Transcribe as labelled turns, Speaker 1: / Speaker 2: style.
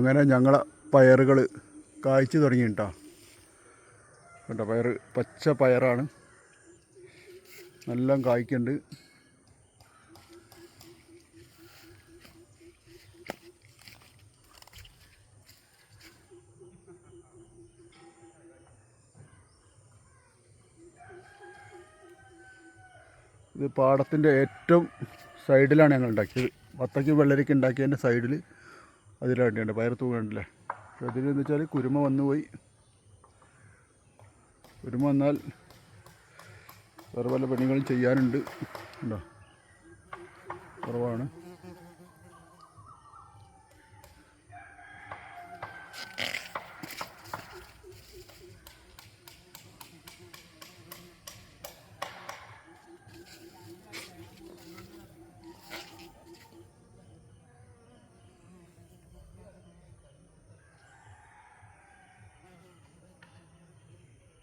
Speaker 1: അങ്ങനെ ഞങ്ങളെ പയറുകൾ കായ്ച്ചു തുടങ്ങി കേട്ടോ. കേട്ടോ, പയർ പച്ച പയറാണ്, നല്ല കായ്ക്കുന്നുണ്ട്. ഇത് പാടത്തിൻ്റെ ഏറ്റവും സൈഡിലാണ് ഞങ്ങൾ ഉണ്ടാക്കിയത്. വത്തയ്ക്ക് വെള്ളരിക്ക ഉണ്ടാക്കിയതിൻ്റെ സൈഡിൽ അതിലായിട്ടുണ്ട് പയർ തൂങ്ങണ്ടല്ലേ. പക്ഷെ അതിലെന്ന് വെച്ചാൽ കുരുമ വന്നുപോയി. കുരുമ വന്നാൽ വേറെ പല പണികളും ചെയ്യാനുണ്ട്. ഉണ്ടോ, കുറവാണ്.